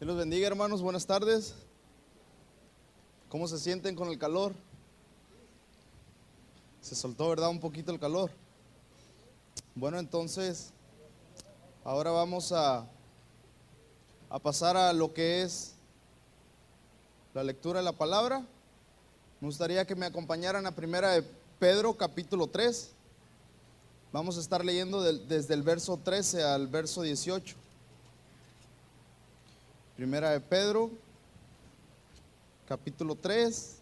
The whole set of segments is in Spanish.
Dios los bendiga, hermanos, buenas tardes. ¿Cómo se sienten con el calor? Se soltó, ¿verdad? Un poquito el calor. Bueno, entonces, ahora vamos a pasar a lo que es la lectura de la palabra. Me gustaría que me acompañaran a Primera de Pedro, capítulo 3. Vamos a estar leyendo desde el verso 13 al verso 18. Primera de Pedro, capítulo 3,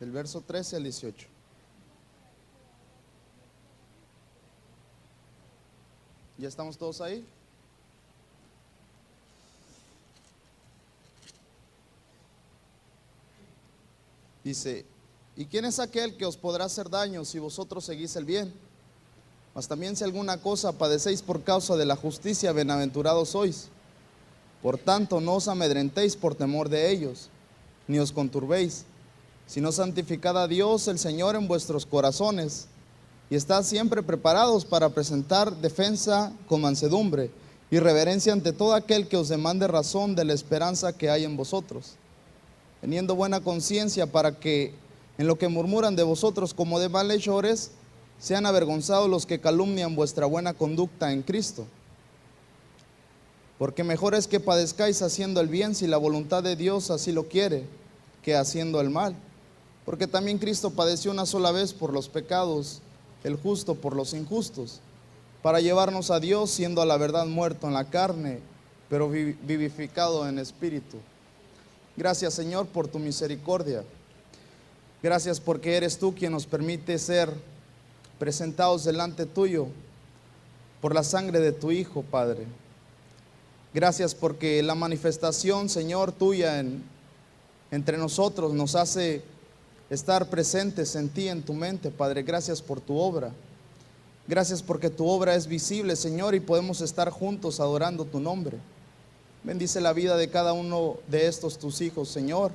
del verso 13 al 18. ¿Ya estamos todos ahí? Dice: ¿y quién es aquel que os podrá hacer daño si vosotros seguís el bien? Mas también si alguna cosa padecéis por causa de la justicia, bienaventurados sois. Por tanto, no os amedrentéis por temor de ellos, ni os conturbéis, sino santificad a Dios el Señor en vuestros corazones, y estad siempre preparados para presentar defensa con mansedumbre y reverencia ante todo aquel que os demande razón de la esperanza que hay en vosotros, teniendo buena conciencia, para que en lo que murmuran de vosotros como de malhechores, sean avergonzados los que calumnian vuestra buena conducta en Cristo. Porque mejor es que padezcáis haciendo el bien, si la voluntad de Dios así lo quiere, que haciendo el mal. Porque también Cristo padeció una sola vez por los pecados, el justo por los injustos, para llevarnos a Dios, siendo a la verdad muerto en la carne, pero vivificado en espíritu. Gracias, Señor, por tu misericordia. Gracias porque eres tú quien nos permite ser presentados delante tuyo por la sangre de tu Hijo, Padre. Gracias porque la manifestación, Señor, tuya entre nosotros nos hace estar presentes en ti, en tu mente, Padre. Gracias por tu obra. Gracias porque tu obra es visible, Señor, y podemos estar juntos adorando tu nombre. Bendice la vida de cada uno de estos tus hijos, Señor,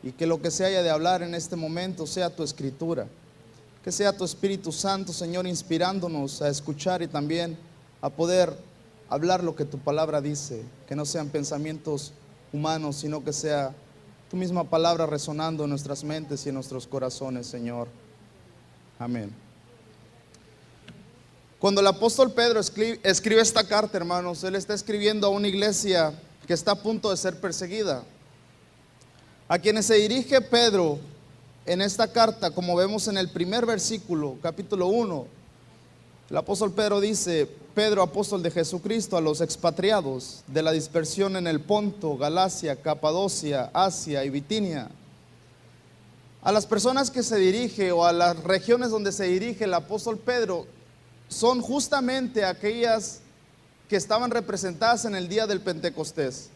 y que lo que se haya de hablar en este momento sea tu escritura. Que sea tu Espíritu Santo, Señor, inspirándonos a escuchar y también a poder hablar lo que tu palabra dice. Que no sean pensamientos humanos, sino que sea tu misma palabra resonando en nuestras mentes y en nuestros corazones, Señor. Amén. Cuando el apóstol Pedro escribe esta carta, hermanos, él está escribiendo a una iglesia que está a punto de ser perseguida. A quienes se dirige Pedro en esta carta, como vemos en el primer versículo, capítulo 1, el apóstol Pedro dice: Pedro, apóstol de Jesucristo, a los expatriados de la dispersión en el Ponto, Galacia, Capadocia, Asia y Bitinia. A las personas que se dirige, o a las regiones donde se dirige el apóstol Pedro, son justamente aquellas que estaban representadas en el día del Pentecostés.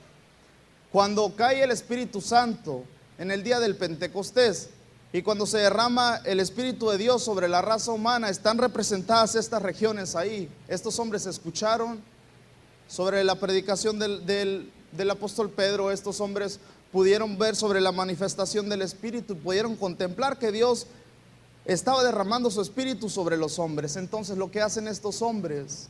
Cuando cae el Espíritu Santo en el día del Pentecostés, y cuando se derrama el Espíritu de Dios sobre la raza humana, están representadas estas regiones ahí. Estos hombres escucharon sobre la predicación del apóstol Pedro. Estos hombres pudieron ver sobre la manifestación del Espíritu, pudieron contemplar que Dios estaba derramando su Espíritu sobre los hombres. Entonces lo que hacen estos hombres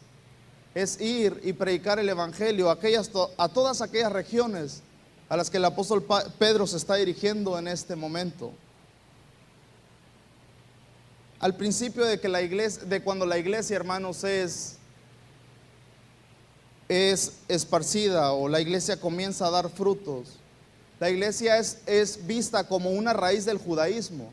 es ir y predicar el Evangelio a todas aquellas regiones a las que el apóstol Pedro se está dirigiendo en este momento. Al principio de cuando la iglesia, hermanos, es esparcida, o la iglesia comienza a dar frutos, la iglesia es vista como una raíz del judaísmo.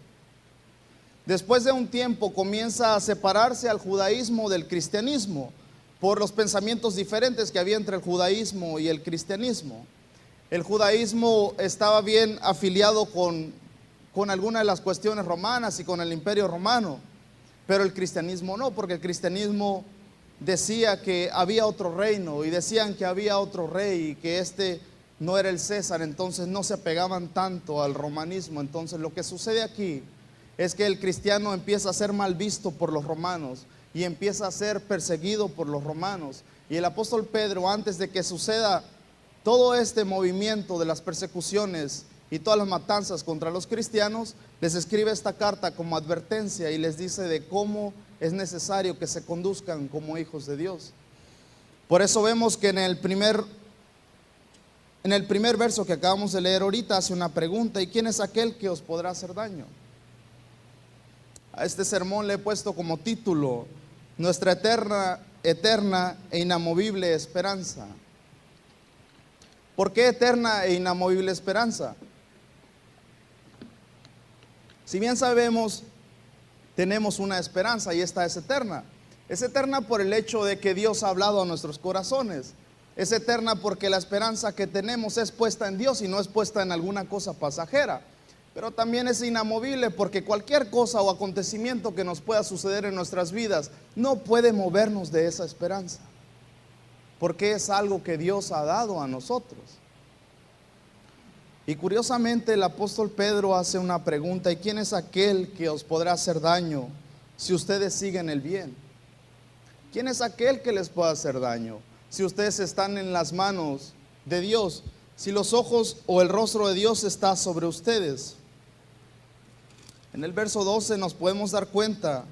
Después de un tiempo comienza a separarse al judaísmo del cristianismo por los pensamientos diferentes que había entre el judaísmo y el cristianismo. El judaísmo estaba bien afiliado con algunas de las cuestiones romanas y con el imperio romano, pero el cristianismo no, porque el cristianismo decía que había otro reino, y decían que había otro rey y que este no era el César. Entonces no se apegaban tanto al romanismo. Entonces lo que sucede aquí es que el cristiano empieza a ser mal visto por los romanos y empieza a ser perseguido por los romanos. Y el apóstol Pedro, antes de que suceda todo este movimiento de las persecuciones y todas las matanzas contra los cristianos, les escribe esta carta como advertencia y les dice de cómo es necesario que se conduzcan como hijos de Dios. Por eso vemos que en el primer verso que acabamos de leer ahorita hace una pregunta: ¿y quién es aquel que os podrá hacer daño? A este sermón le he puesto como título: nuestra eterna e inamovible esperanza. ¿Por qué eterna e inamovible esperanza? Si bien sabemos, tenemos una esperanza y esta es eterna. Es eterna por el hecho de que Dios ha hablado a nuestros corazones. Es eterna porque la esperanza que tenemos es puesta en Dios y no es puesta en alguna cosa pasajera. Pero también es inamovible porque cualquier cosa o acontecimiento que nos pueda suceder en nuestras vidas no puede movernos de esa esperanza, porque es algo que Dios ha dado a nosotros. Y curiosamente el apóstol Pedro hace una pregunta: ¿y quién es aquel que os podrá hacer daño si ustedes siguen el bien? ¿Quién es aquel que les pueda hacer daño si ustedes están en las manos de Dios, si los ojos o el rostro de Dios está sobre ustedes? En el verso 12 nos podemos dar cuenta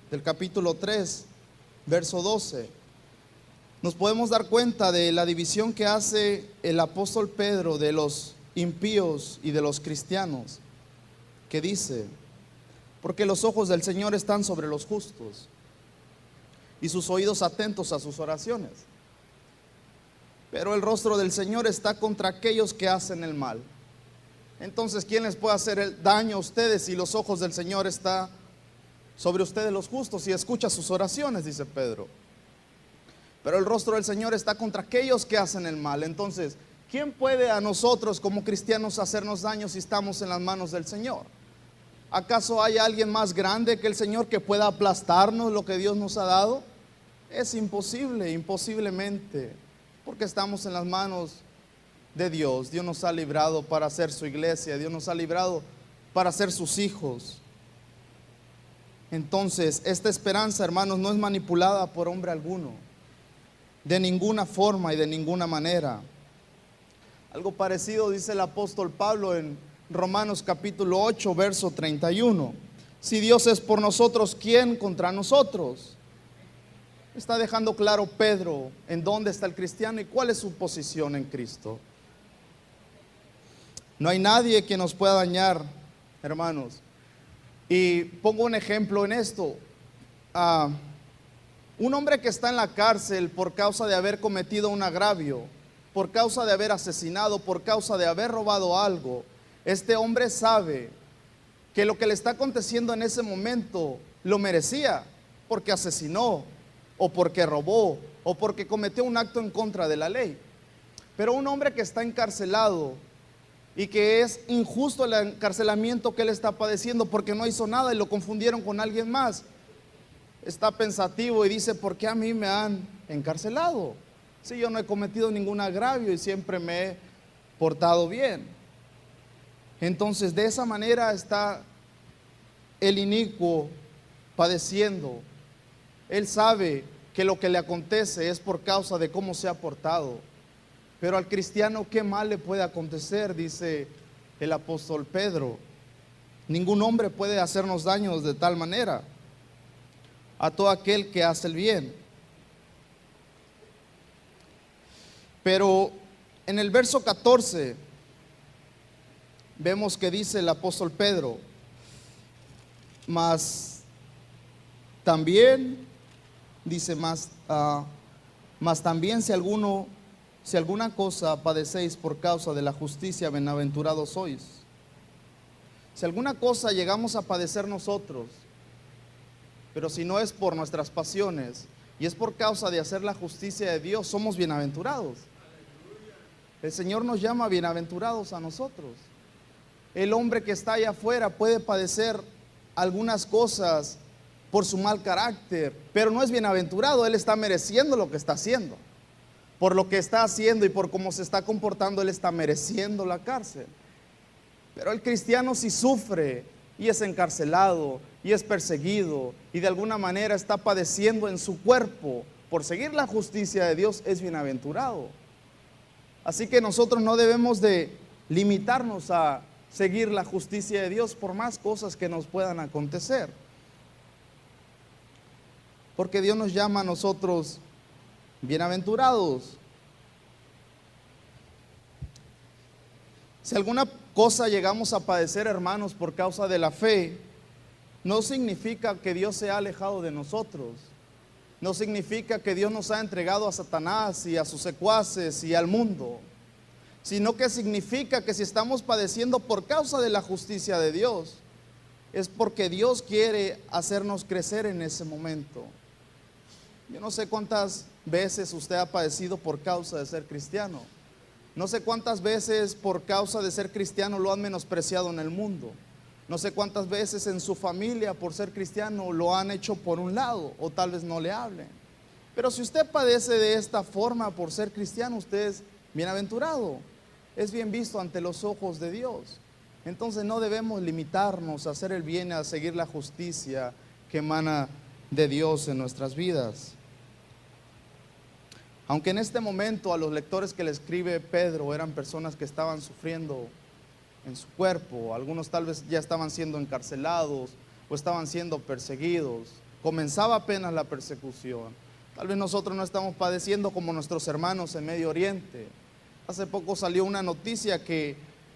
del capítulo 3, verso 12. Nos podemos dar cuenta de la división que hace el apóstol Pedro de los impíos y de los cristianos, que dice: porque los ojos del Señor están sobre los justos y sus oídos atentos a sus oraciones, pero el rostro del Señor está contra aquellos que hacen el mal. Entonces, ¿quién les puede hacer el daño a ustedes si los ojos del Señor están sobre ustedes los justos y escucha sus oraciones? Dice Pedro. Pero el rostro del Señor está contra aquellos que hacen el mal. Entonces, ¿quién puede a nosotros como cristianos hacernos daño si estamos en las manos del Señor? ¿Acaso hay alguien más grande que el Señor que pueda aplastarnos lo que Dios nos ha dado? Es imposible, imposiblemente, porque estamos en las manos de Dios. Dios nos ha librado para ser su iglesia, Dios nos ha librado para ser sus hijos. Entonces, esta esperanza, hermanos, no es manipulada por hombre alguno, de ninguna forma y de ninguna manera. Algo parecido dice el apóstol Pablo en Romanos capítulo 8, verso 31. Si Dios es por nosotros, ¿quién contra nosotros? Está dejando claro Pedro en dónde está el cristiano y cuál es su posición en Cristo. No hay nadie que nos pueda dañar, hermanos. Y pongo un ejemplo en esto. Un hombre que está en la cárcel por causa de haber cometido un agravio, por causa de haber asesinado, por causa de haber robado algo, este hombre sabe que lo que le está aconteciendo en ese momento lo merecía, porque asesinó, o porque robó, o porque cometió un acto en contra de la ley. Pero un hombre que está encarcelado y que es injusto el encarcelamiento que él está padeciendo porque no hizo nada y lo confundieron con alguien más, está pensativo y dice: ¿por qué a mí me han encarcelado? Si yo no he cometido ningún agravio y siempre me he portado bien. Entonces, de esa manera está el inicuo padeciendo. Él sabe que lo que le acontece es por causa de cómo se ha portado. Pero al cristiano, ¿qué mal le puede acontecer? Dice el apóstol Pedro. Ningún hombre puede hacernos daños de tal manera a todo aquel que hace el bien. Pero en el verso 14 vemos que dice el apóstol Pedro: mas también, dice más también si alguna cosa padecéis por causa de la justicia, bienaventurados sois. Si alguna cosa llegamos a padecer nosotros, pero si no es por nuestras pasiones y es por causa de hacer la justicia de Dios, somos bienaventurados. El Señor nos llama bienaventurados a nosotros. El hombre que está allá afuera puede padecer algunas cosas por su mal carácter, pero no es bienaventurado. Él está mereciendo lo que está haciendo. Por lo que está haciendo y por cómo se está comportando, él está mereciendo la cárcel. Pero el cristiano, si sufre y es encarcelado y es perseguido y de alguna manera está padeciendo en su cuerpo por seguir la justicia de Dios, es bienaventurado. Así que nosotros no debemos de limitarnos a seguir la justicia de Dios por más cosas que nos puedan acontecer, porque Dios nos llama a nosotros Bienaventurados. Si alguna cosa llegamos a padecer, hermanos, por causa de la fe, no significa que Dios se ha alejado de nosotros. No significa que Dios nos ha entregado a Satanás y a sus secuaces y al mundo, sino que significa que si estamos padeciendo por causa de la justicia de Dios, es porque Dios quiere hacernos crecer en ese momento. Yo no sé cuántas veces usted ha padecido por causa de ser cristiano. No sé cuántas veces por causa de ser cristiano lo han menospreciado en el mundo. No sé cuántas veces en su familia por ser cristiano lo han hecho por un lado o tal vez no le hablen. Pero si usted padece de esta forma por ser cristiano, usted es bienaventurado. Es bien visto ante los ojos de Dios. Entonces no debemos limitarnos a hacer el bien, a seguir la justicia que emana de Dios en nuestras vidas. Aunque en este momento a los lectores que le escribe Pedro eran personas que estaban sufriendo en su cuerpo, algunos tal vez ya estaban siendo encarcelados o estaban siendo perseguidos, comenzaba apenas la persecución. Tal vez nosotros no estamos padeciendo como nuestros hermanos en Medio Oriente. Hace poco salió una noticia que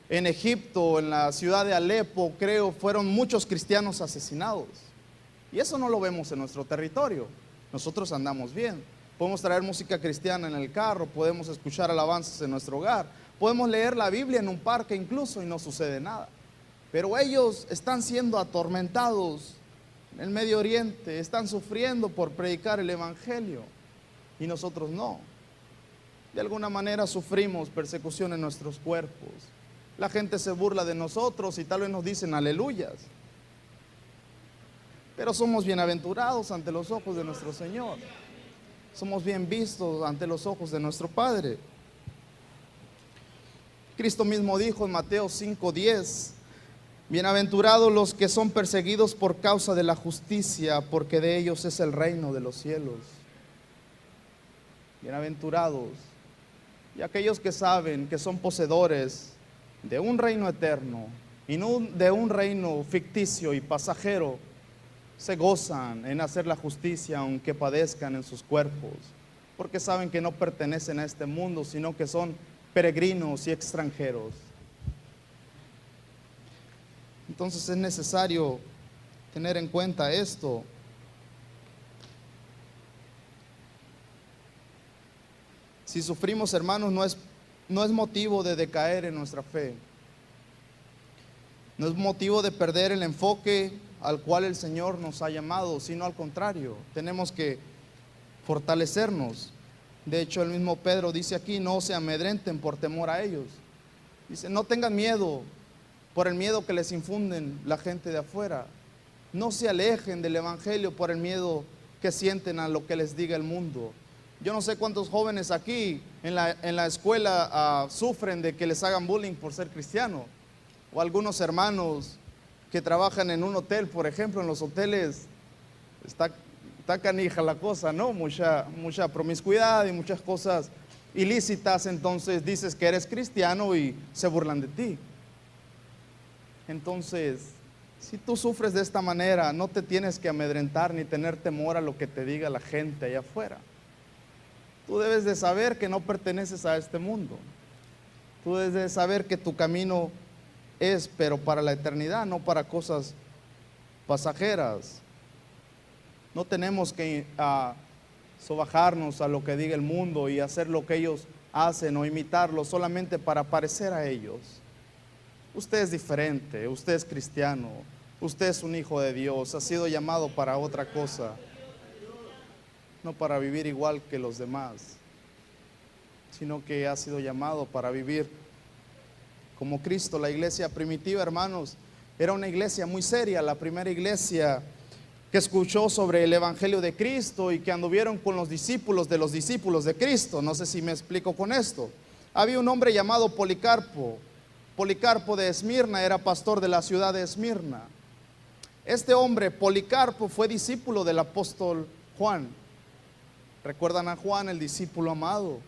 en Egipto, en la ciudad de Alepo, creo, fueron muchos cristianos asesinados. Y eso no lo vemos en nuestro territorio. Nosotros andamos bien. Podemos traer música cristiana en el carro, podemos escuchar alabanzas en nuestro hogar, podemos leer la Biblia en un parque incluso y no sucede nada. Pero ellos están siendo atormentados en el Medio Oriente, están sufriendo por predicar el Evangelio y nosotros no. De alguna manera sufrimos persecución en nuestros cuerpos. La gente se burla de nosotros y tal vez nos dicen aleluyas. Pero somos bienaventurados ante los ojos de nuestro Señor. Somos bien vistos ante los ojos de nuestro Padre. Cristo mismo dijo en Mateo 5:10, bienaventurados los que son perseguidos por causa de la justicia, porque de ellos es el reino de los cielos. Bienaventurados. Y aquellos que saben que son poseedores de un reino eterno y no de un reino ficticio y pasajero, se gozan en hacer la justicia aunque padezcan en sus cuerpos, porque saben que no pertenecen a este mundo, sino que son peregrinos y extranjeros. Entonces es necesario tener en cuenta esto. Si sufrimos, hermanos, no es motivo de decaer en nuestra fe. No es motivo de perder el enfoque al cual el Señor nos ha llamado, sino al contrario, tenemos que fortalecernos. De hecho, el mismo Pedro dice aquí, no se amedrenten por temor a ellos. Dice, no tengan miedo por el miedo que les infunden la gente de afuera. No se alejen del Evangelio por el miedo que sienten a lo que les diga el mundo. Yo no sé cuántos jóvenes aquí en la escuela sufren de que les hagan bullying por ser cristiano. O algunos hermanos que trabajan en un hotel, por ejemplo, en los hoteles está canija la cosa, ¿no? Mucha promiscuidad y muchas cosas ilícitas. Entonces dices que eres cristiano y se burlan de ti. Entonces, si tú sufres de esta manera, no te tienes que amedrentar ni tener temor a lo que te diga la gente allá afuera. Tú debes de saber que no perteneces a este mundo. Tú debes de saber que tu camino es, pero para la eternidad, no para cosas pasajeras. No tenemos que sobajarnos a lo que diga el mundo y hacer lo que ellos hacen o imitarlo solamente para parecer a ellos. Usted es diferente, usted es cristiano, usted es un hijo de Dios, ha sido llamado para otra cosa, no para vivir igual que los demás, sino que ha sido llamado para vivir como Cristo. La iglesia primitiva, hermanos, era una iglesia muy seria, la primera iglesia que escuchó sobre el Evangelio de Cristo y que anduvieron con los discípulos de Cristo. No sé si me explico con esto. Había un hombre llamado Policarpo. Policarpo de Esmirna era pastor de la ciudad de Esmirna. Este hombre, Policarpo, fue discípulo del apóstol Juan. ¿Recuerdan a Juan, el discípulo amado?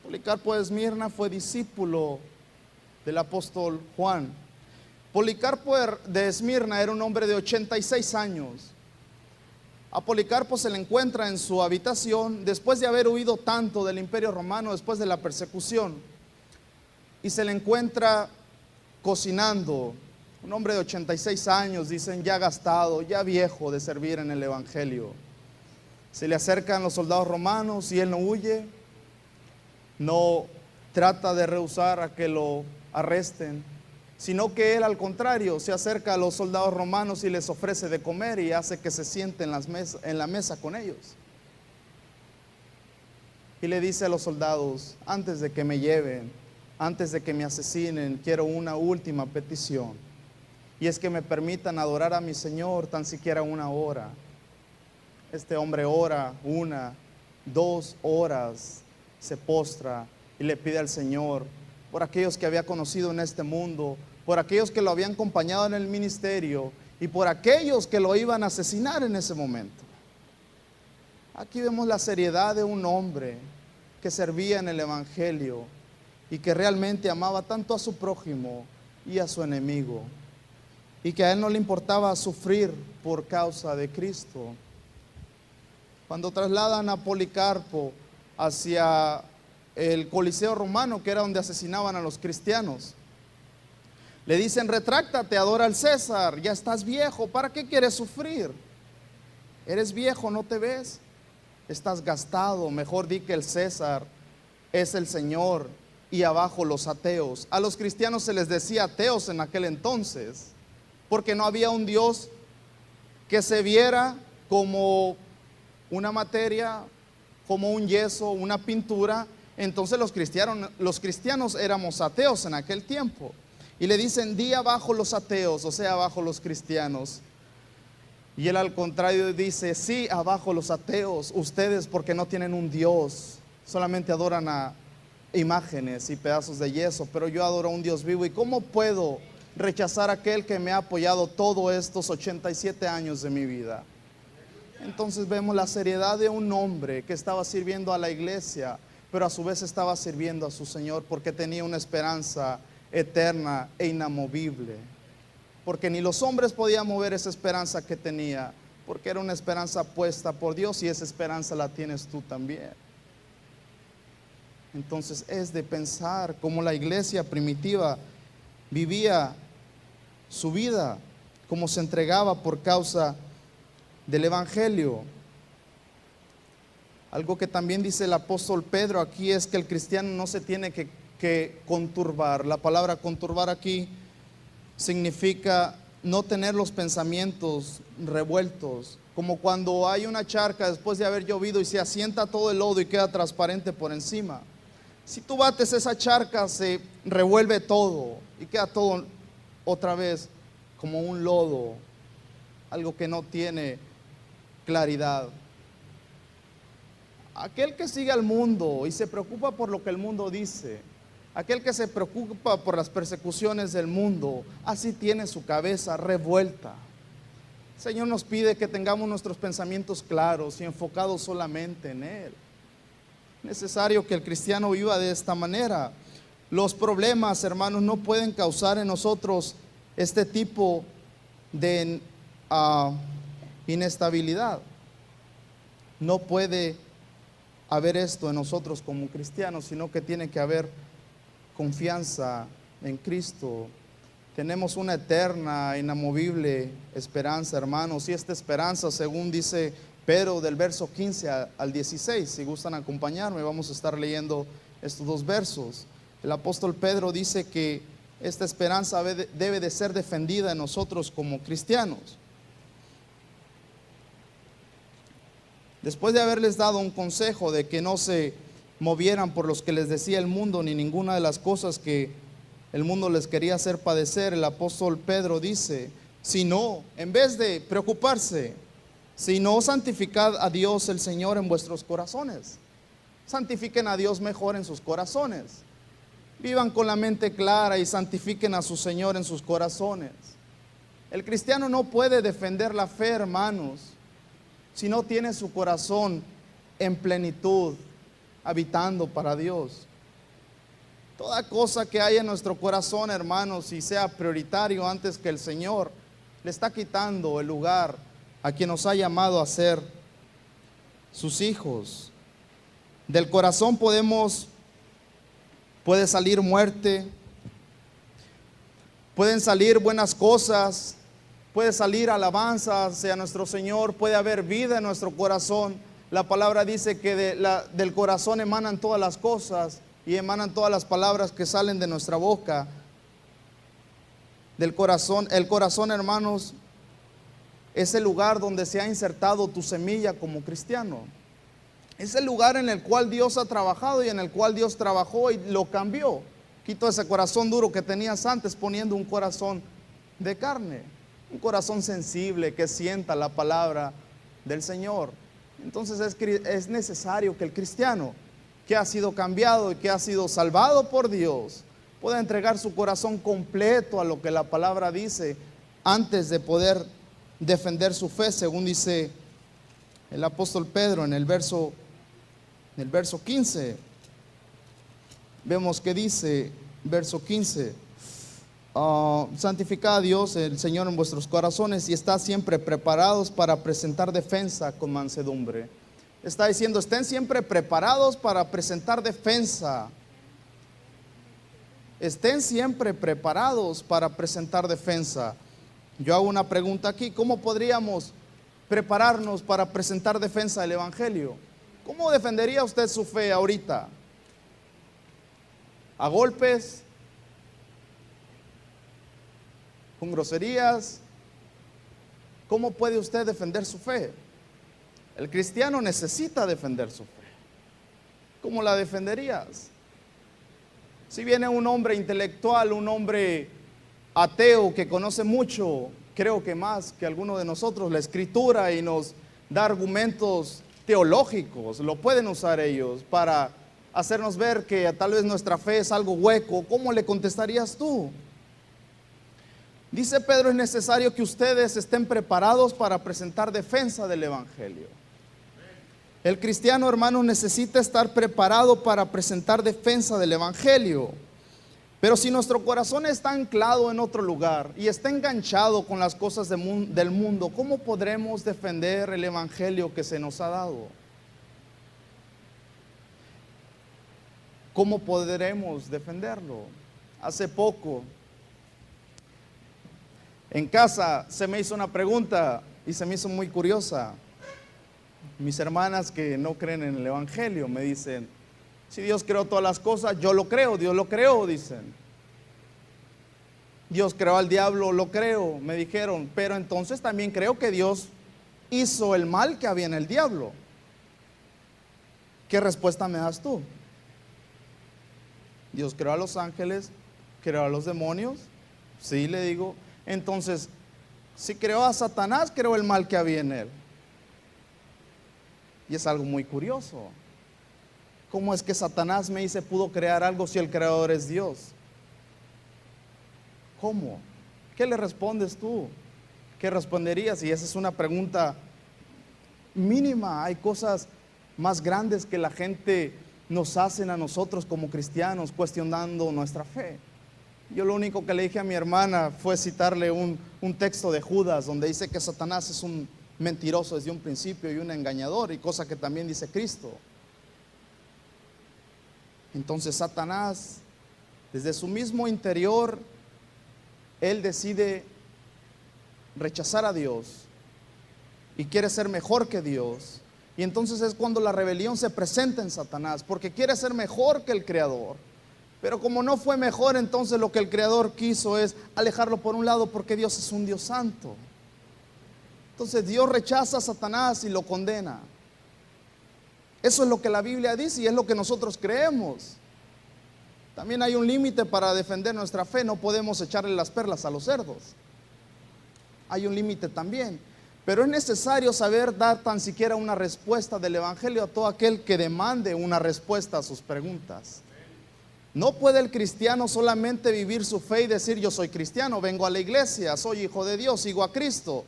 Policarpo de Esmirna fue discípulo del apóstol Juan. Policarpo de Esmirna era un hombre de 86 años. A Policarpo se le encuentra en su habitación después de haber huido tanto del Imperio Romano, después de la persecución, y se le encuentra cocinando. Un hombre de 86 años, dicen, ya gastado, ya viejo de servir en el Evangelio. Se le acercan los soldados romanos y él no huye, no trata de rehusar a que lo arresten, sino que él al contrario se acerca a los soldados romanos y les ofrece de comer y hace que se sienten en la mesa con ellos. Y le dice a los soldados, antes de que me lleven, antes de que me asesinen, quiero una última petición, y es que me permitan adorar a mi Señor tan siquiera una hora. Este hombre ora 1, 2 horas, se postra y le pide al Señor por aquellos que había conocido en este mundo, por aquellos que lo habían acompañado en el ministerio y por aquellos que lo iban a asesinar en ese momento. Aquí vemos la seriedad de un hombre que servía en el Evangelio y que realmente amaba tanto a su prójimo y a su enemigo, y que a él no le importaba sufrir por causa de Cristo. Cuando trasladan a Policarpo hacia el Coliseo romano, que era donde asesinaban a los cristianos, le dicen, retráctate, adora al César, ya estás viejo, ¿para qué quieres sufrir? Eres viejo, ¿no te ves? Estás gastado, mejor di que el César es el Señor y abajo los ateos. A los cristianos se les decía ateos en aquel entonces, porque no había un Dios que se viera como una materia, como un yeso, una pintura. Entonces los cristianos éramos ateos en aquel tiempo. Y le dicen, di abajo los ateos, o sea, abajo los cristianos. Y él al contrario dice, sí, abajo los ateos, ustedes porque no tienen un Dios, solamente adoran a imágenes y pedazos de yeso, pero yo adoro a un Dios vivo. ¿Y cómo puedo rechazar a aquel que me ha apoyado todos estos 87 años de mi vida? Entonces vemos la seriedad de un hombre que estaba sirviendo a la iglesia, pero a su vez estaba sirviendo a su Señor, porque tenía una esperanza eterna e inamovible, porque ni los hombres podían mover esa esperanza que tenía, porque era una esperanza puesta por Dios, y esa esperanza la tienes tú también. Entonces es de pensar cómo la iglesia primitiva vivía su vida, cómo se entregaba por causa del Evangelio. Algo que también dice el apóstol Pedro aquí es que el cristiano no se tiene que conturbar. La palabra conturbar aquí significa no tener los pensamientos revueltos, como cuando hay una charca después de haber llovido y se asienta todo el lodo y queda transparente por encima. Si tú bates esa charca, se revuelve todo y queda todo otra vez como un lodo, algo que no tiene claridad. Aquel que sigue al mundo y se preocupa por lo que el mundo dice, aquel que se preocupa por las persecuciones del mundo, así tiene su cabeza revuelta. El Señor nos pide que tengamos nuestros pensamientos claros y enfocados solamente en Él. Es necesario que el cristiano viva de esta manera. Los problemas, hermanos, no pueden causar en nosotros este tipo de inestabilidad. No puede haber esto en nosotros como cristianos, sino que tiene que haber confianza en Cristo. Tenemos una eterna, inamovible esperanza, hermanos, y esta esperanza, según dice Pedro, del verso 15 al 16, si gustan acompañarme, vamos a estar leyendo estos dos versos. El apóstol Pedro dice que esta esperanza debe de ser defendida en nosotros como cristianos. Después de haberles dado un consejo de que no se movieran por los que les decía el mundo, ni ninguna de las cosas que el mundo les quería hacer padecer, el apóstol Pedro dice, sino, en vez de preocuparse, sino santificad a Dios el Señor en vuestros corazones. Santifiquen a Dios mejor en sus corazones. Vivan con la mente clara y santifiquen a su Señor en sus corazones. El cristiano no puede defender la fe, hermanos, si no tiene su corazón en plenitud, habitando para Dios. Toda cosa que haya en nuestro corazón, hermanos, y sea prioritario antes que el Señor, le está quitando el lugar a quien nos ha llamado a ser sus hijos. Del corazón puede salir muerte, pueden salir buenas cosas, puede salir alabanza hacia nuestro Señor, puede haber vida en nuestro corazón. La palabra dice que del corazón emanan todas las cosas y emanan todas las palabras que salen de nuestra boca. Del corazón, el corazón, hermanos, es el lugar donde se ha insertado tu semilla como cristiano. Es el lugar en el cual Dios ha trabajado y en el cual Dios trabajó y lo cambió. Quitó ese corazón duro que tenías antes poniendo un corazón de carne, un corazón sensible que sienta la palabra del Señor. Entonces es necesario que el cristiano que ha sido cambiado y que ha sido salvado por Dios pueda entregar su corazón completo a lo que la palabra dice antes de poder defender su fe, según dice el apóstol Pedro en el verso 15. Vemos que dice, verso 15, santificad a Dios el Señor en vuestros corazones y estad siempre preparados para presentar defensa con mansedumbre. Está diciendo, estén siempre preparados para presentar defensa. Estén siempre preparados para presentar defensa. Yo hago una pregunta aquí, ¿cómo podríamos prepararnos para presentar defensa del Evangelio? ¿Cómo defendería usted su fe ahorita? ¿A golpes? ¿Con groserías? ¿Cómo puede usted defender su fe? El cristiano necesita defender su fe. ¿Cómo la defenderías? Si viene un hombre intelectual, un hombre ateo que conoce mucho, creo que más que alguno de nosotros, la escritura y nos da argumentos teológicos, lo pueden usar ellos para hacernos ver que tal vez nuestra fe es algo hueco, ¿cómo le contestarías tú? Dice Pedro, es necesario que ustedes estén preparados para presentar defensa del Evangelio. El cristiano, hermano, necesita estar preparado para presentar defensa del Evangelio. Pero si nuestro corazón está anclado en otro lugar y está enganchado con las cosas del mundo, ¿cómo podremos defender el Evangelio que se nos ha dado? ¿Cómo podremos defenderlo? Hace poco, en casa se me hizo una pregunta y se me hizo muy curiosa. Mis hermanas que no creen en el Evangelio me dicen, si Dios creó todas las cosas, yo lo creo, Dios lo creó, dicen. Dios creó al diablo, lo creo, me dijeron, pero entonces también creo que Dios hizo el mal que había en el diablo. ¿Qué respuesta me das tú? Dios creó a los ángeles, creó a los demonios. Sí, le digo. Entonces, si creó a Satanás, creó el mal que había en él. Y es algo muy curioso. ¿Cómo es que Satanás, me dice, pudo crear algo si el creador es Dios? ¿Cómo? ¿Qué le respondes tú? ¿Qué responderías? Y esa es una pregunta mínima. Hay cosas más grandes que la gente nos hacen a nosotros como cristianos, cuestionando nuestra fe. Yo lo único que le dije a mi hermana fue citarle un texto de Judas, donde dice que Satanás es un mentiroso desde un principio y un engañador, y cosa que también dice Cristo. Entonces Satanás, desde su mismo interior, él decide rechazar a Dios y quiere ser mejor que Dios. Y entonces es cuando la rebelión se presenta en Satanás, porque quiere ser mejor que el Creador. Pero como no fue mejor, entonces lo que el Creador quiso es alejarlo por un lado, porque Dios es un Dios santo. Entonces Dios rechaza a Satanás y lo condena. Eso es lo que la Biblia dice y es lo que nosotros creemos. También hay un límite para defender nuestra fe. No podemos echarle las perlas a los cerdos. Hay un límite también. Pero es necesario saber dar tan siquiera una respuesta del Evangelio a todo aquel que demande una respuesta a sus preguntas. No puede el cristiano solamente vivir su fe y decir, yo soy cristiano, vengo a la iglesia, soy hijo de Dios, sigo a Cristo,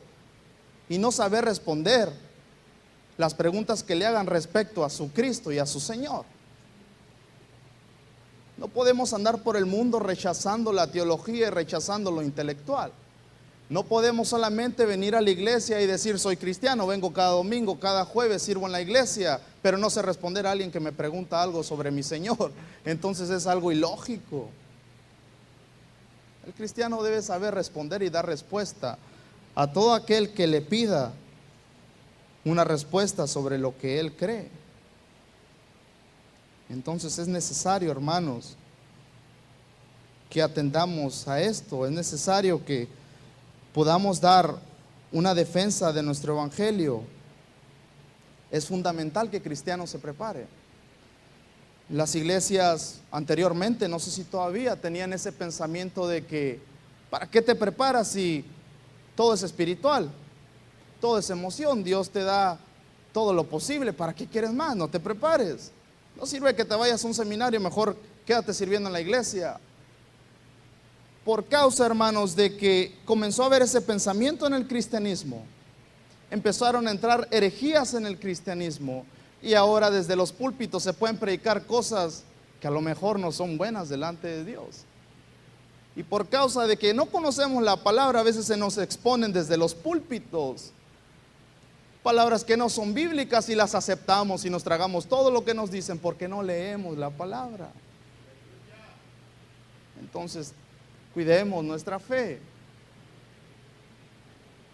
y no saber responder las preguntas que le hagan respecto a su Cristo y a su Señor. No podemos andar por el mundo rechazando la teología y rechazando lo intelectual. No podemos solamente venir a la iglesia y decir soy cristiano, vengo cada domingo, cada jueves, sirvo en la iglesia, pero no sé responder a alguien que me pregunta algo sobre mi Señor. Entonces es algo ilógico. El cristiano debe saber responder y dar respuesta a todo aquel que le pida una respuesta sobre lo que él cree. Entonces es necesario, hermanos, que atendamos a esto. Es necesario que podamos dar una defensa de nuestro evangelio. Es fundamental que el cristiano se prepare. Las iglesias anteriormente, no sé si todavía, tenían ese pensamiento de que ¿para qué te preparas si todo es espiritual? Todo es emoción, Dios te da todo lo posible, ¿para qué quieres más? No te prepares. No sirve que te vayas a un seminario, mejor quédate sirviendo en la iglesia. Por causa, hermanos, de que comenzó a haber ese pensamiento en el cristianismo, empezaron a entrar herejías en el cristianismo, y ahora desde los púlpitos se pueden predicar cosas que a lo mejor no son buenas delante de Dios. Y por causa de que no conocemos la palabra, a veces se nos exponen desde los púlpitos palabras que no son bíblicas y las aceptamos y nos tragamos todo lo que nos dicen porque no leemos la palabra. Entonces, cuidemos nuestra fe.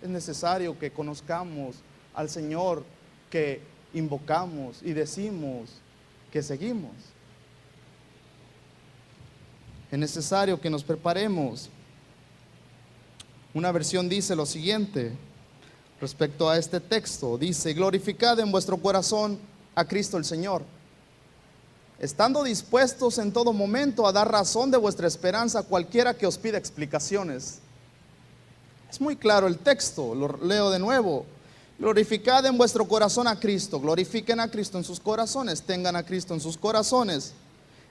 Es necesario que conozcamos al Señor que invocamos y decimos que seguimos. Es necesario que nos preparemos. Una versión dice lo siguiente respecto a este texto. Dice: glorificad en vuestro corazón a Cristo el Señor, estando dispuestos en todo momento a dar razón de vuestra esperanza a cualquiera que os pida explicaciones. Es muy claro el texto, lo leo de nuevo. Glorificad en vuestro corazón a Cristo. Glorifiquen a Cristo en sus corazones. Tengan a Cristo en sus corazones,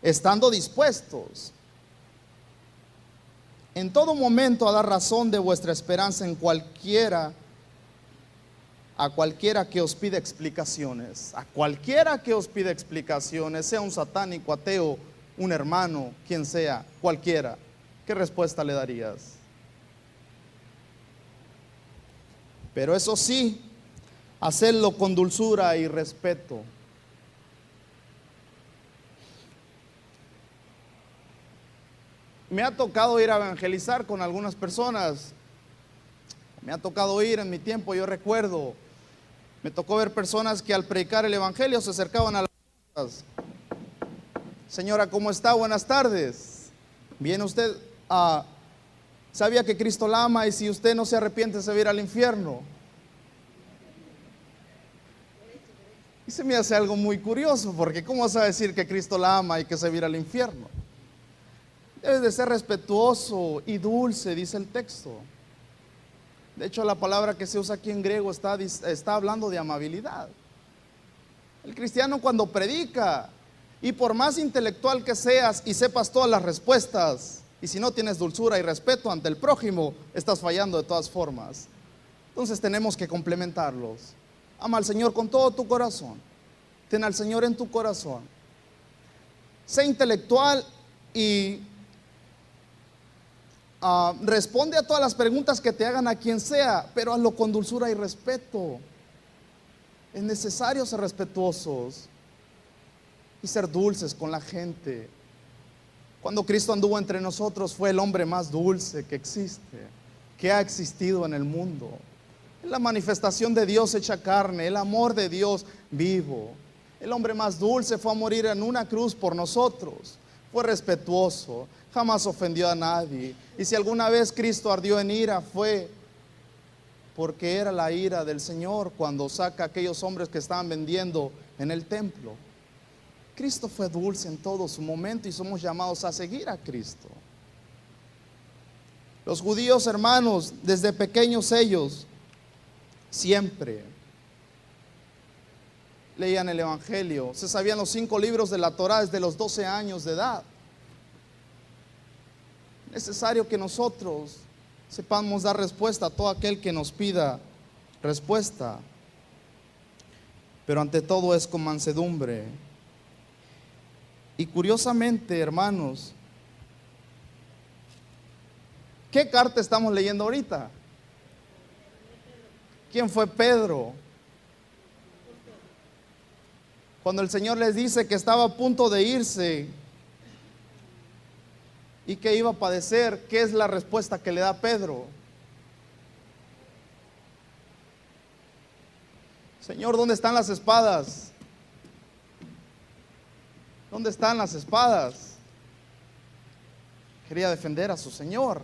estando dispuestos en todo momento a dar razón de vuestra esperanza en a cualquiera que os pida explicaciones. A cualquiera que os pida explicaciones, sea un satánico, ateo, un hermano, quien sea, cualquiera. ¿Qué respuesta le darías? Pero eso sí, hacerlo con dulzura y respeto. Me ha tocado ir a evangelizar con algunas personas. Me ha tocado ir en mi tiempo, yo recuerdo. Me tocó ver personas que al predicar el evangelio se acercaban a las puertas. Señora, ¿cómo está? Buenas tardes. ¿Viene usted? Sabía que Cristo la ama y si usted no se arrepiente se va a ir al infierno. Y se me hace algo muy curioso, porque ¿cómo vas a decir que Cristo la ama y que se va a ir al infierno? Debes de ser respetuoso y dulce, dice el texto. De hecho, la palabra que se usa aquí en griego está hablando de amabilidad. El cristiano cuando predica, y por más intelectual que seas y sepas todas las respuestas, y si no tienes dulzura y respeto ante el prójimo, estás fallando de todas formas. Entonces tenemos que complementarlos. Ama al Señor con todo tu corazón. Ten al Señor en tu corazón. Sé intelectual y responde a todas las preguntas que te hagan a quien sea, pero hazlo con dulzura y respeto. Es necesario ser respetuosos y ser dulces con la gente. Cuando Cristo anduvo entre nosotros, fue el hombre más dulce que existe, que ha existido en el mundo. Es la manifestación de Dios hecha carne, el amor de Dios vivo. El hombre más dulce fue a morir en una cruz por nosotros. Fue respetuoso, jamás ofendió a nadie. Y si alguna vez Cristo ardió en ira, fue porque era la ira del Señor cuando saca a aquellos hombres que estaban vendiendo en el templo. Cristo fue dulce en todo su momento y somos llamados a seguir a Cristo. Los judíos, hermanos, desde pequeños ellos siempre leían el evangelio, se sabían los 5 libros de la Torá desde los 12 años de edad. Es necesario que nosotros sepamos dar respuesta a todo aquel que nos pida respuesta, pero ante todo es con mansedumbre. Y curiosamente, hermanos, ¿qué carta estamos leyendo ahorita? ¿Quién fue Pedro? Cuando el Señor les dice que estaba a punto de irse y que iba a padecer, ¿qué es la respuesta que le da Pedro? Señor, ¿dónde están las espadas? ¿Dónde están las espadas? Quería defender a su Señor.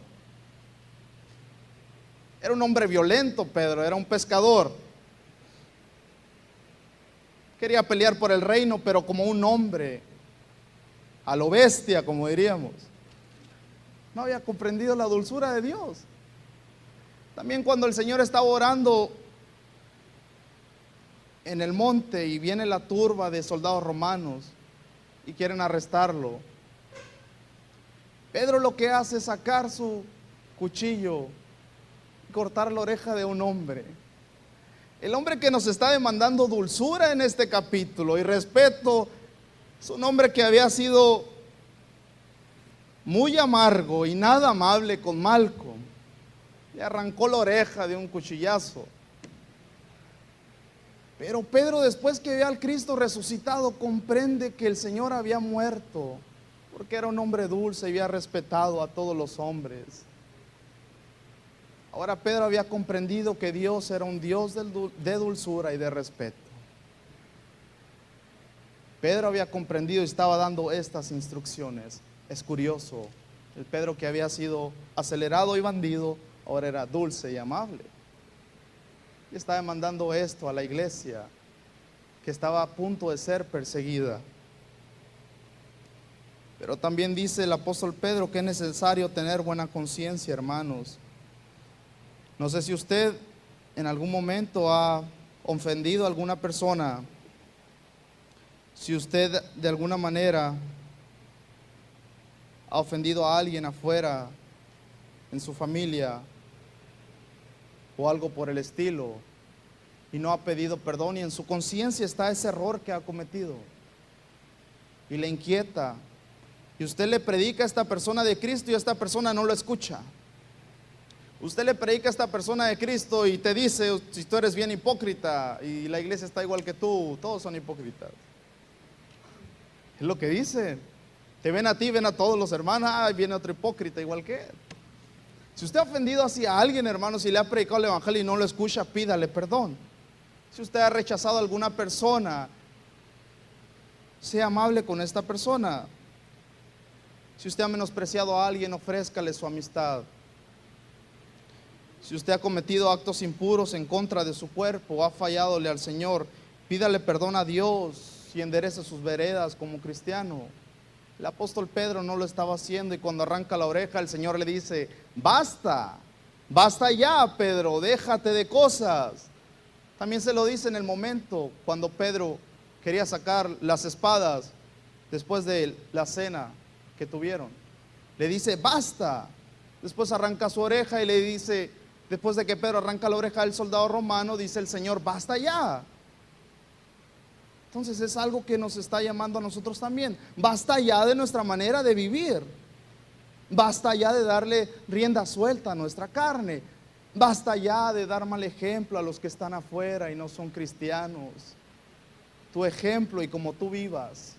Era un hombre violento, Pedro, era un pescador. Quería pelear por el reino, pero como un hombre, a lo bestia, como diríamos. No había comprendido la dulzura de Dios. También cuando el Señor estaba orando en el monte y viene la turba de soldados romanos y quieren arrestarlo, Pedro lo que hace es sacar su cuchillo y cortar la oreja de un hombre. El hombre que nos está demandando dulzura en este capítulo y respeto es un hombre que había sido muy amargo y nada amable con Malcolm. Le arrancó la oreja de un cuchillazo. Pero Pedro, después que ve al Cristo resucitado, comprende que el Señor había muerto, porque era un hombre dulce y había respetado a todos los hombres. Ahora Pedro había comprendido que Dios era un Dios de dulzura y de respeto. Pedro había comprendido y estaba dando estas instrucciones. Es curioso, el Pedro que había sido acelerado y bandido, ahora era dulce y amable. Y estaba demandando esto a la iglesia que estaba a punto de ser perseguida. Pero también dice el apóstol Pedro que es necesario tener buena conciencia, hermanos. No sé si usted en algún momento ha ofendido a alguna persona, si usted de alguna manera ha ofendido a alguien afuera, en su familia o algo por el estilo, y no ha pedido perdón, y en su conciencia está ese error que ha cometido y le inquieta, y usted le predica a esta persona de Cristo y esta persona no lo escucha. Usted le predica a esta persona de Cristo y te dice, si tú eres bien hipócrita y la iglesia está igual que tú, todos son hipócritas. Es lo que dice. Te ven a ti, ven a todos los hermanos, viene otro hipócrita igual que él. Si usted ha ofendido así a alguien, hermano, si le ha predicado el evangelio y no lo escucha, pídale perdón. Si usted ha rechazado a alguna persona, sea amable con esta persona. Si usted ha menospreciado a alguien, ofrézcale su amistad. Si usted ha cometido actos impuros en contra de su cuerpo, ha falladole al Señor, pídale perdón a Dios y enderece sus veredas como cristiano. El apóstol Pedro no lo estaba haciendo y cuando arranca la oreja el Señor le dice, basta, basta ya, Pedro, déjate de cosas. También se lo dice en el momento cuando Pedro quería sacar las espadas después de la cena que tuvieron. Le dice, basta. Después arranca su oreja y le dice, después de que Pedro arranca la oreja del soldado romano, dice el Señor, basta ya. Entonces es algo que nos está llamando a nosotros también. Basta ya de nuestra manera de vivir. Basta ya de darle rienda suelta a nuestra carne. Basta ya de dar mal ejemplo a los que están afuera y no son cristianos. Tu ejemplo y como tú vivas.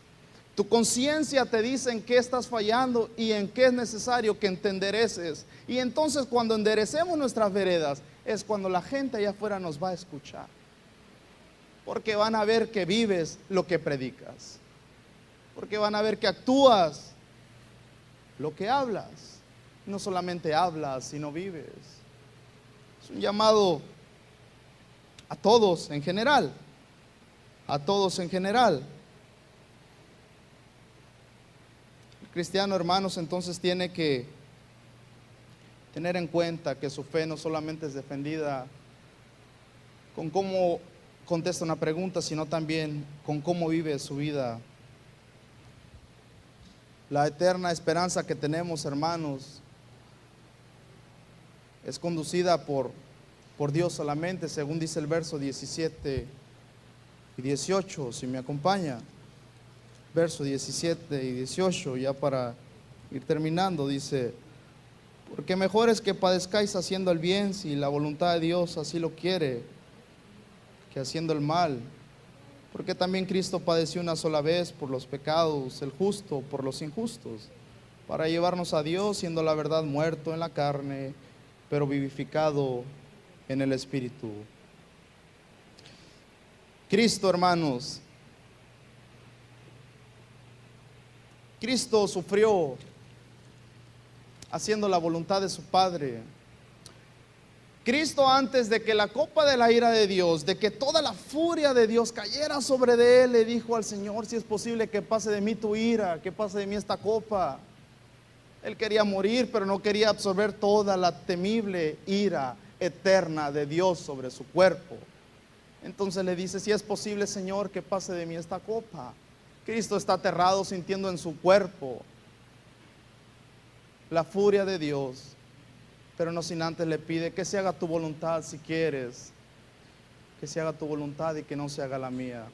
Tu conciencia te dice en qué estás fallando y en qué es necesario que te endereces. Y entonces cuando enderecemos nuestras veredas es cuando la gente allá afuera nos va a escuchar. Porque van a ver que vives lo que predicas. Porque van a ver que actúas lo que hablas. No solamente hablas, sino vives. Es un llamado a todos en general. A todos en general. El cristiano, hermanos, entonces tiene que tener en cuenta que su fe no solamente es defendida con cómo contesta una pregunta, sino también con cómo vive su vida. La eterna esperanza que tenemos, hermanos, es conducida por Dios solamente, según dice el verso 17 y 18, si me acompaña. Verso 17 y 18, ya para ir terminando, dice, porque mejor es que padezcáis haciendo el bien, si la voluntad de Dios así lo quiere, que haciendo el mal, porque también Cristo padeció una sola vez por los pecados, el justo por los injustos, para llevarnos a Dios, siendo la verdad muerto en la carne, pero vivificado en el Espíritu. Cristo, hermanos, Cristo sufrió haciendo la voluntad de su Padre. Cristo, antes de que la copa de la ira de Dios, de que toda la furia de Dios cayera sobre de él, le dijo al Señor: si es posible que pase de mí tu ira, que pase de mí esta copa. Él quería morir, pero no quería absorber toda la temible ira eterna de Dios sobre su cuerpo. Entonces le dice: si es posible, Señor, que pase de mí esta copa. Cristo está aterrado, sintiendo en su cuerpo la furia de Dios, pero no sin antes le pide que se haga tu voluntad, si quieres, que se haga tu voluntad y que no se haga la mía.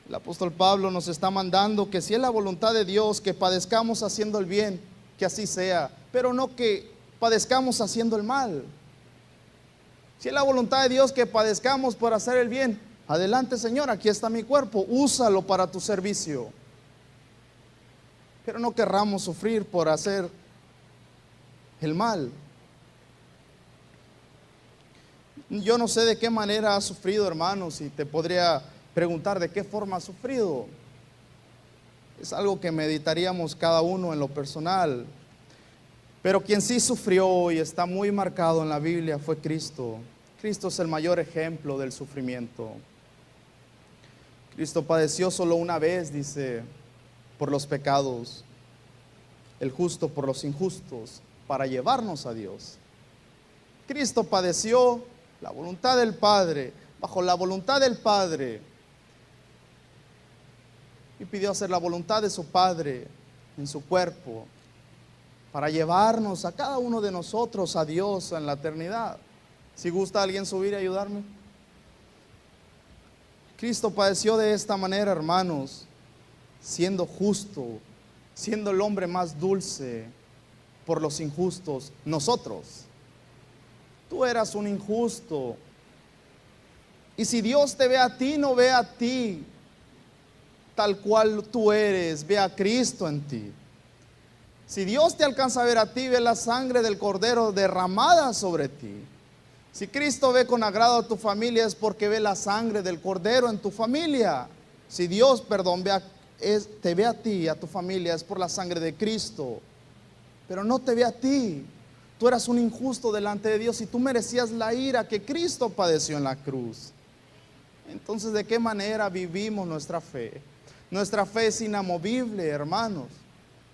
El apóstol Pablo nos está mandando que si es la voluntad de Dios que padezcamos haciendo el bien, que así sea, pero no que padezcamos haciendo el mal. Si es la voluntad de Dios que padezcamos por hacer el bien, adelante, Señor, aquí está mi cuerpo, úsalo para tu servicio. Pero no querramos sufrir por hacer el mal. Yo no sé de qué manera has sufrido, hermanos, y te podría preguntar de qué forma has sufrido. Es algo que meditaríamos cada uno en lo personal. Pero quien sí sufrió y está muy marcado en la Biblia fue Cristo. Cristo es el mayor ejemplo del sufrimiento. Cristo padeció solo una vez, dice, por los pecados, el justo por los injustos, para llevarnos a Dios. Cristo padeció la voluntad del Padre, bajo la voluntad del Padre, y pidió hacer la voluntad de su Padre en su cuerpo, para llevarnos a cada uno de nosotros a Dios en la eternidad. Si gusta alguien subir y ayudarme. Cristo padeció de esta manera, hermanos, siendo justo, siendo el hombre más dulce por los injustos, nosotros. Tú eras un injusto. Y si Dios te ve a ti, no ve a ti tal cual tú eres, ve a Cristo en ti. Si Dios te alcanza a ver a ti, ve la sangre del Cordero derramada sobre ti. Si Cristo ve con agrado a tu familia, es porque ve la sangre del Cordero en tu familia. Si Dios, te ve a ti, a tu familia, es por la sangre de Cristo. Pero no te ve a ti. Tú eras un injusto delante de Dios y tú merecías la ira que Cristo padeció en la cruz. Entonces, ¿de qué manera vivimos nuestra fe? Nuestra fe es inamovible, hermanos,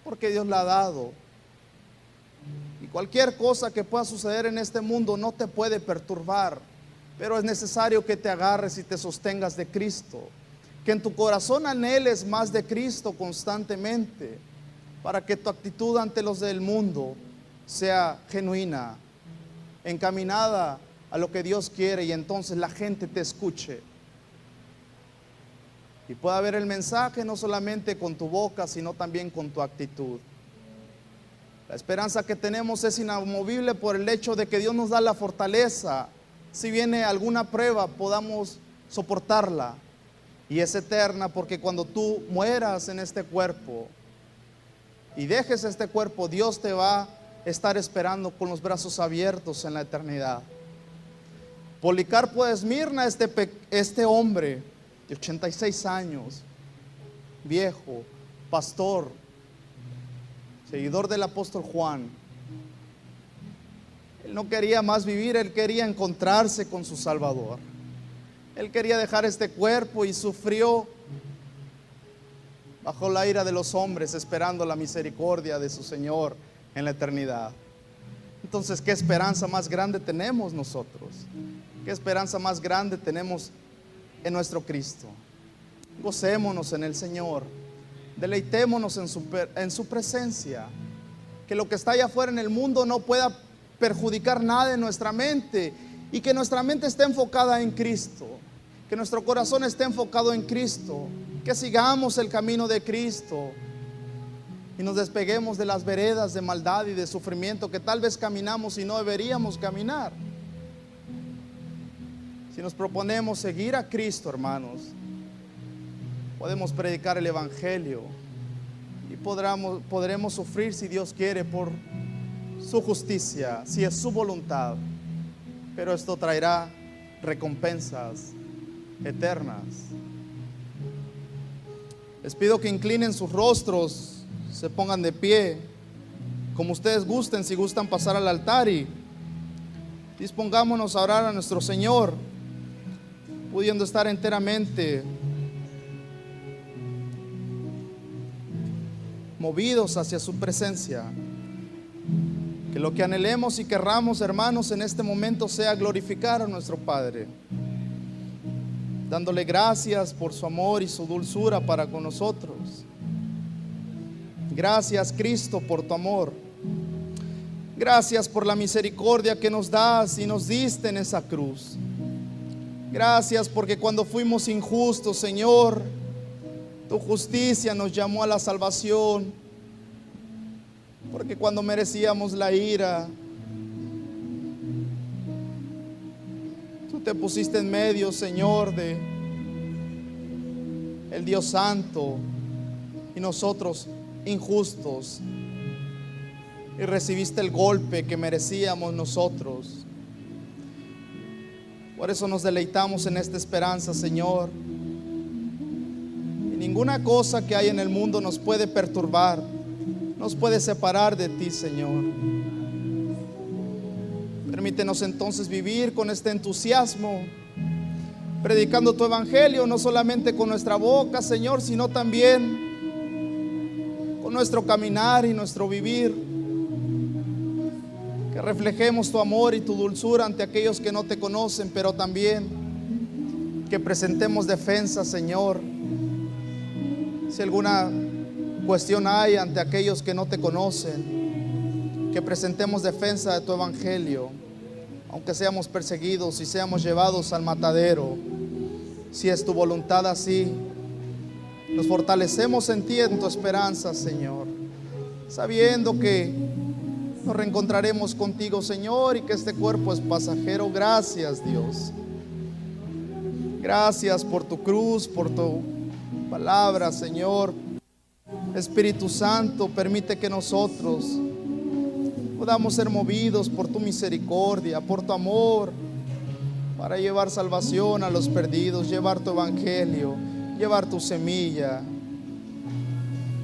porque Dios la ha dado. Y cualquier cosa que pueda suceder en este mundo no te puede perturbar, pero es necesario que te agarres y te sostengas de Cristo, que en tu corazón anheles más de Cristo constantemente, para que tu actitud ante los del mundo sea genuina, encaminada a lo que Dios quiere, y entonces la gente te escuche y pueda ver el mensaje no solamente con tu boca, sino también con tu actitud. La esperanza que tenemos es inamovible por el hecho de que Dios nos da la fortaleza. Si viene alguna prueba, podamos soportarla, y es eterna, porque cuando tú mueras en este cuerpo y dejes este cuerpo, Dios te va a estar esperando con los brazos abiertos en la eternidad. Policarpo de Esmirna, este hombre de 86 años, viejo, pastor, seguidor del apóstol Juan, él no quería más vivir, él quería encontrarse con su Salvador. Él quería dejar este cuerpo y sufrió bajo la ira de los hombres, esperando la misericordia de su Señor en la eternidad. Entonces, ¿qué esperanza más grande tenemos nosotros? ¿Qué esperanza más grande tenemos en nuestro Cristo? Gocémonos en el Señor, deleitémonos en su presencia, que lo que está allá afuera en el mundo no pueda perjudicar nada en nuestra mente, y que nuestra mente esté enfocada en Cristo, que nuestro corazón esté enfocado en Cristo, que sigamos el camino de Cristo y nos despeguemos de las veredas de maldad y de sufrimiento que tal vez caminamos y no deberíamos caminar. Si nos proponemos seguir a Cristo, hermanos, podemos predicar el Evangelio y podremos sufrir, si Dios quiere, por su justicia, si es su voluntad. Pero esto traerá recompensas eternas. Les pido que inclinen sus rostros, se pongan de pie, como ustedes gusten, si gustan pasar al altar, y dispongámonos a orar a nuestro Señor, pudiendo estar enteramente movidos hacia su presencia. Que lo que anhelemos y querramos, hermanos, en este momento sea glorificar a nuestro Padre, dándole gracias por su amor y su dulzura para con nosotros. Gracias, Cristo, por tu amor. Gracias por la misericordia que nos das y nos diste en esa cruz. Gracias porque cuando fuimos injustos, Señor, tu justicia nos llamó a la salvación. Porque cuando merecíamos la ira, tú te pusiste en medio, Señor, de el Dios Santo y nosotros injustos, y recibiste el golpe que merecíamos nosotros. Por eso nos deleitamos en esta esperanza, Señor. Y ninguna cosa que hay en el mundo nos puede perturbar, nos puede separar de ti, Señor. Permítenos entonces vivir con este entusiasmo, predicando tu evangelio, no solamente con nuestra boca, Señor, sino también con nuestro caminar y nuestro vivir. Que reflejemos tu amor y tu dulzura ante aquellos que no te conocen, pero también que presentemos defensa, Señor, si alguna cuestión hay ante aquellos que no te conocen. Que presentemos defensa de tu evangelio, aunque seamos perseguidos y seamos llevados al matadero, si es tu voluntad así. Nos fortalecemos en ti, en tu esperanza, Señor, sabiendo que nos reencontraremos contigo, Señor, y que este cuerpo es pasajero. Gracias, Dios. Gracias por tu cruz, por tu palabra, Señor. Espíritu Santo, permite que nosotros podamos ser movidos por tu misericordia, por tu amor, para llevar salvación a los perdidos, llevar tu evangelio, llevar tu semilla.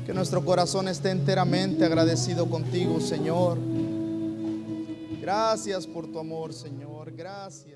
Que nuestro corazón esté enteramente agradecido contigo, Señor. Gracias por tu amor, Señor. Gracias.